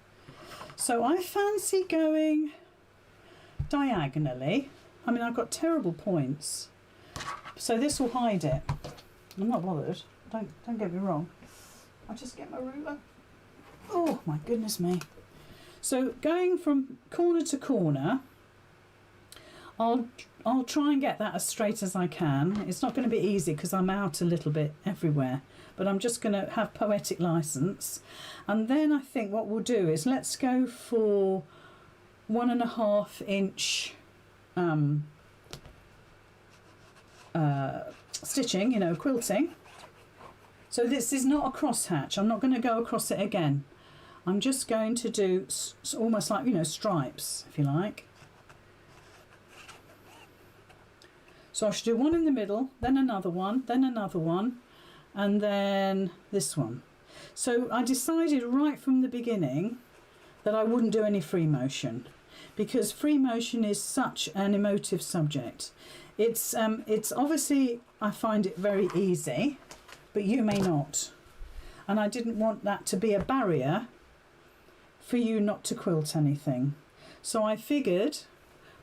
So I fancy going diagonally. I mean, I've got terrible points, so this will hide it. I'm not bothered. Don't get me wrong. I'll just get my ruler. Oh my goodness me. So going from corner to corner, I'll try and get that as straight as I can. It's not going to be easy because I'm out a little bit everywhere, but I'm just going to have poetic license. And then I think what we'll do is let's go for 1.5 inch stitching, you know, quilting. So this is not a crosshatch. I'm not going to go across it again. I'm just going to do almost like, you know, stripes, if you like. So I should do one in the middle, then another one, and then this one. So I decided right from the beginning that I wouldn't do any free motion, because free motion is such an emotive subject. It's obviously, I find it very easy, but you may not. And I didn't want that to be a barrier for you not to quilt anything. So I figured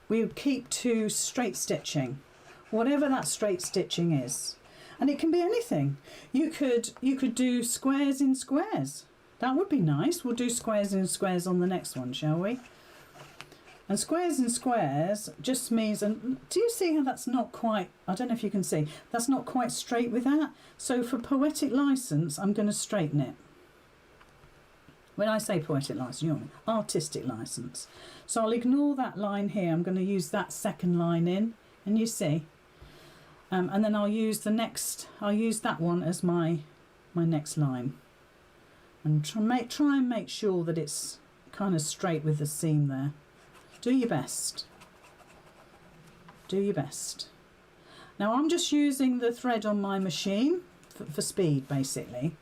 we would keep to straight stitching, whatever that straight stitching is. And it can be anything. You could do squares in squares. That would be nice. We'll do squares in squares on the next one, shall we? And squares in squares just means, and do you see how that's not quite, I don't know if you can see, that's not quite straight with that. So for poetic license, I'm going to straighten it. When I say poetic license, you know, artistic license. So I'll ignore that line here. I'm going to use that second line in, and you see. And then I'll use that one as my next line. And try and make sure that it's kind of straight with the seam there. Do your best. Do your best. Now I'm just using the thread on my machine for speed, basically.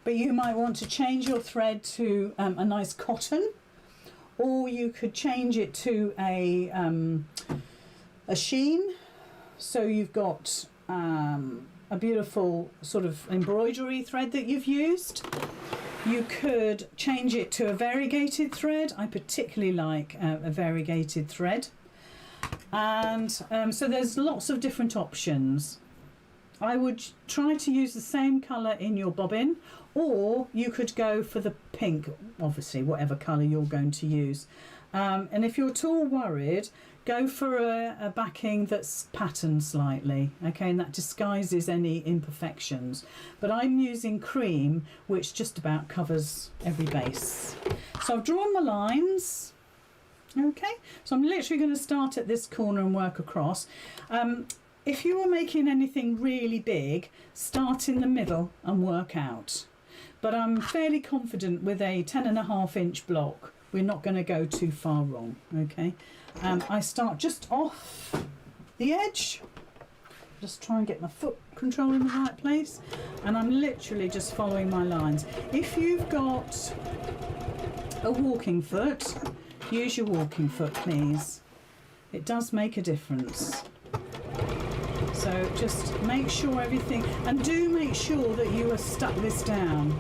But you might want to change your thread to a nice cotton, or you could change it to a sheen. So you've got a beautiful sort of embroidery thread that you've used. You could change it to a variegated thread. I particularly like a variegated thread. And so there's lots of different options. I would try to use the same colour in your bobbin, or you could go for the pink, obviously, whatever colour you're going to use. And if you're at all worried, go for a backing that's patterned slightly, okay, and that disguises any imperfections. But I'm using cream, which just about covers every base. So I've drawn my lines, okay, so I'm literally going to start at this corner and work across. If you were making anything really big, start in the middle and work out. But I'm fairly confident with a 10.5-inch block, we're not going to go too far wrong, okay? I start just off the edge, just try and get my foot control in the right place, and I'm literally just following my lines. If you've got a walking foot, use your walking foot, please. It does make a difference. So just make sure everything, and do make sure that you have stuck this down.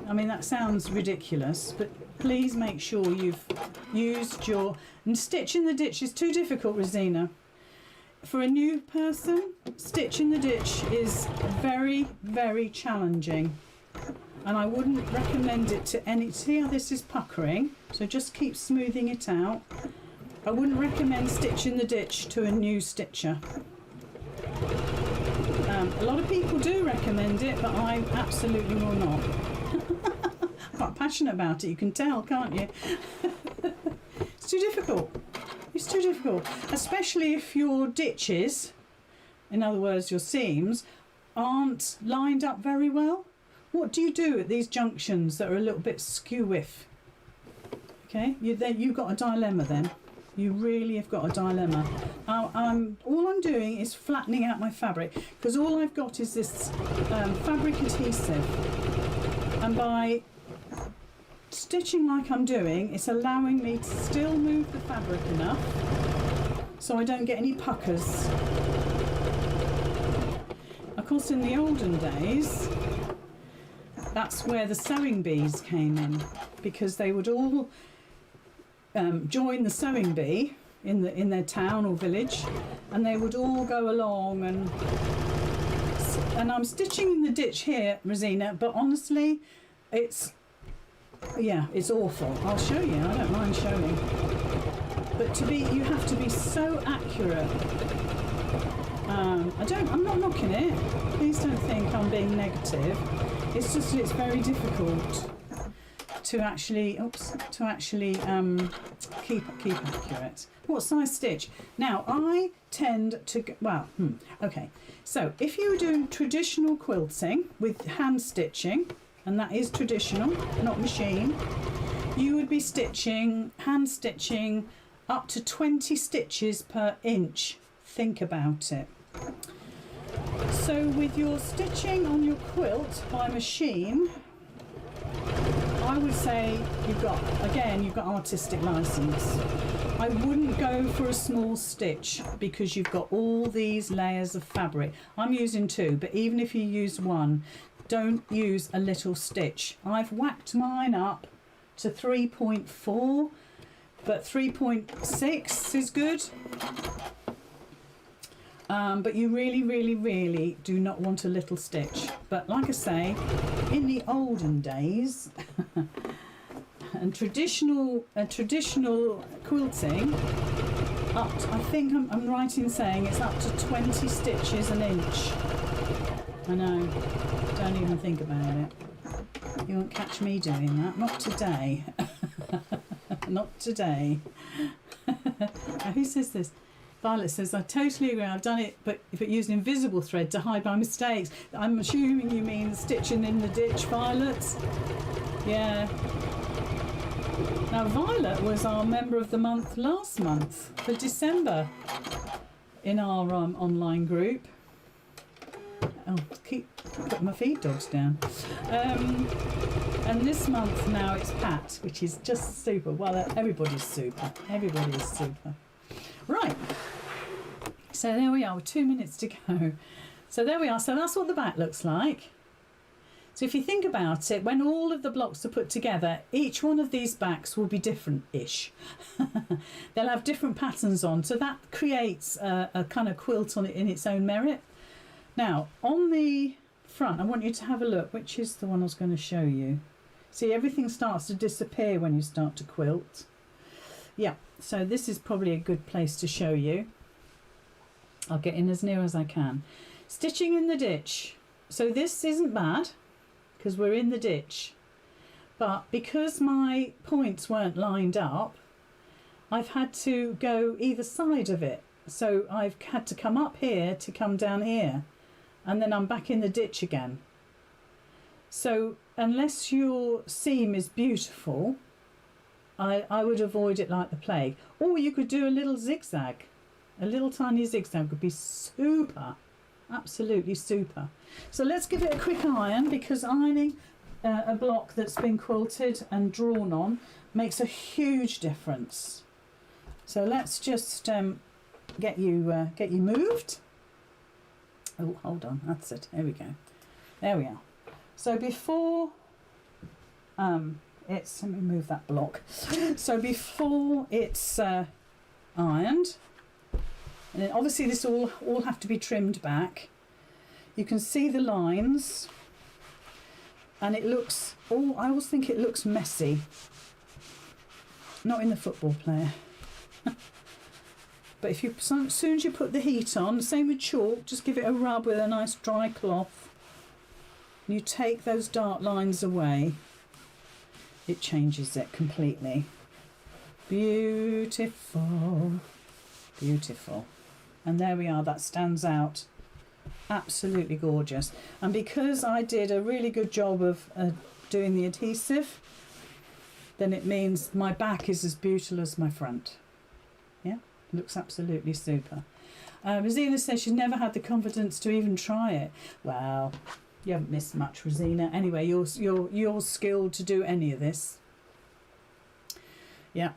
I mean, that sounds ridiculous, but please make sure you've used your... And stitching the ditch is too difficult, Rosina. For a new person, stitching the ditch is very, very challenging. And I wouldn't recommend it to any... See how this is puckering? So just keep smoothing it out. I wouldn't recommend stitching the ditch to a new stitcher. A lot of people do recommend it, but I absolutely will not. I'm quite passionate about it, you can tell, can't you? It's too difficult. It's too difficult, especially if your ditches, in other words your seams, aren't lined up very well. What do you do at these junctions that are a little bit skew-whiff? Okay, you've got a dilemma then. You really have got a dilemma. All I'm doing is flattening out my fabric, because all I've got is this fabric adhesive, and by stitching like I'm doing, it's allowing me to still move the fabric enough so I don't get any puckers. Of course, in the olden days, that's where the sewing bees came in, because they would all join the sewing bee in their town or village, and they would all go along, and I'm stitching in the ditch here, Rosina, but honestly it's awful. I'll show you, I don't mind showing, but you have to be so accurate. I'm not knocking it, please don't think I'm being negative, it's just it's very difficult to actually keep accurate. What size stitch? Now I tend to okay, so if you were doing traditional quilting with hand stitching, and that is traditional, not machine, you would be hand stitching up to 20 stitches per inch. Think about it. So with your stitching on your quilt by machine, I would say you've got artistic license. I wouldn't go for a small stitch because you've got all these layers of fabric. I'm using 2, but even if you use 1, don't use a little stitch. I've whacked mine up to 3.4, but 3.6 is good. But you really do not want a little stitch. But like I say, in the olden days, and traditional quilting, I think I'm right in saying it's up to 20 stitches an inch. I know, don't even think about it. You won't catch me doing that, not today. Not today. Now, who says this? Violet says, I totally agree, I've done it but used invisible thread to hide my mistakes. I'm assuming you mean stitching in the ditch, Violet. Yeah. Now Violet was our member of the month last month, for December, in our online group. Oh, keep putting my feed dogs down. And this month now it's Pat, which is just super. Well, everybody's super. Everybody is super. Right. So there we are with 2 minutes to go. So there we are. So that's what the back looks like. So if you think about it, when all of the blocks are put together, each one of these backs will be different-ish. They'll have different patterns on. So that creates a kind of quilt on it in its own merit. Now, on the front, I want you to have a look. Which is the one I was going to show you? See, everything starts to disappear when you start to quilt. Yeah, so this is probably a good place to show you. I'll get in as near as I can. Stitching in the ditch. So this isn't bad because we're in the ditch. But because my points weren't lined up, I've had to go either side of it. So I've had to come up here to come down here. And then I'm back in the ditch again. So unless your seam is beautiful, I would avoid it like the plague. Or you could do a little zigzag. A little tiny zigzag would be super. Absolutely super. So let's give it a quick iron, because ironing a block that's been quilted and drawn on makes a huge difference. So let's just get you moved. Oh, hold on, that's it. There we go. There we are. So before let me move that block. So before it's ironed, and then obviously this all have to be trimmed back. You can see the lines, and it looks I always think it looks messy. Not in the football player. But if you, as soon as you put the heat on, same with chalk, just give it a rub with a nice dry cloth. You take those dark lines away, it changes it completely. Beautiful, beautiful. And there we are, that stands out. Absolutely gorgeous. And because I did a really good job of doing the adhesive, then it means my back is as beautiful as my front. Yeah, looks absolutely super. Rosina says she's never had the confidence to even try it. Well, you haven't missed much, Rosina. Anyway, you're skilled to do any of this. Yeah.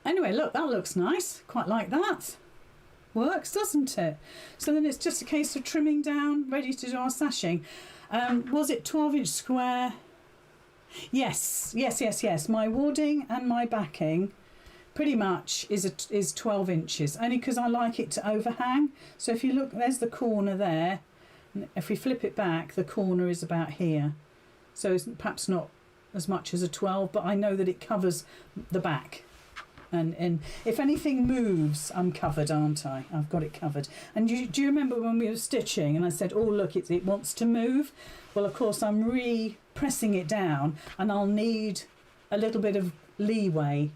Anyway, look, that looks nice. Quite like that. Works, doesn't it? So then it's just a case of trimming down, ready to do our sashing. Was it 12-inch square? Yes. My wadding and my backing pretty much is 12 inches, only because I like it to overhang. So if you look, there's the corner there. If we flip it back, the corner is about here. So it's perhaps not as much as a 12, but I know that it covers the back. And if anything moves, I'm covered, aren't I? I've got it covered. And do you remember when we were stitching and I said, oh, look, it wants to move? Well, of course, I'm re-pressing it down, and I'll need a little bit of leeway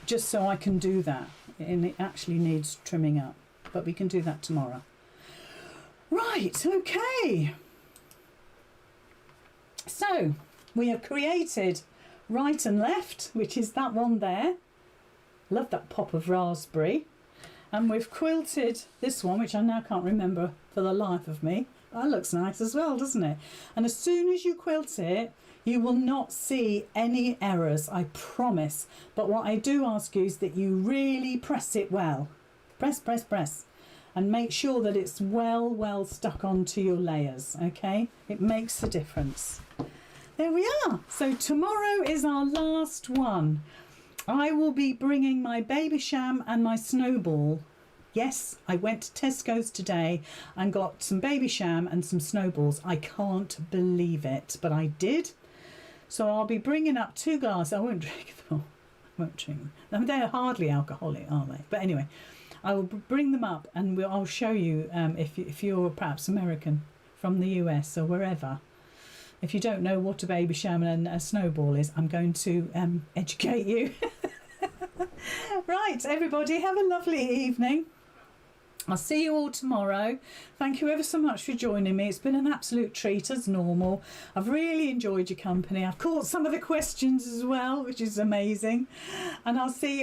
just so I can do that. And it actually needs trimming up. But we can do that tomorrow. Right, okay. So, we have created right and left, which is that one there. Love that pop of raspberry. And we've quilted this one, which I now can't remember for the life of me. That looks nice as well, doesn't it? And as soon as you quilt it, you will not see any errors, I promise. But what I do ask you is that you really press it well. Press, press, press. And make sure that it's well stuck onto your layers, okay? It makes a difference. There we are. So tomorrow is our last one. I will be bringing my baby sham and my snowball. Yes, I went to Tesco's today and got some baby sham and some snowballs. I can't believe it, but I did. So I'll be bringing up 2 glasses. I won't drink them all. I won't drink them. I mean, they're hardly alcoholic, are they? But anyway, I will bring them up and I'll show you if you're perhaps American from the US or wherever. If you don't know what a baby sham and a snowball is, I'm going to educate you. Right, everybody, have a lovely evening. I'll see you all tomorrow. Thank you ever so much for joining me. It's been an absolute treat as normal. I've really enjoyed your company. I've caught some of the questions as well, which is amazing. And I'll see you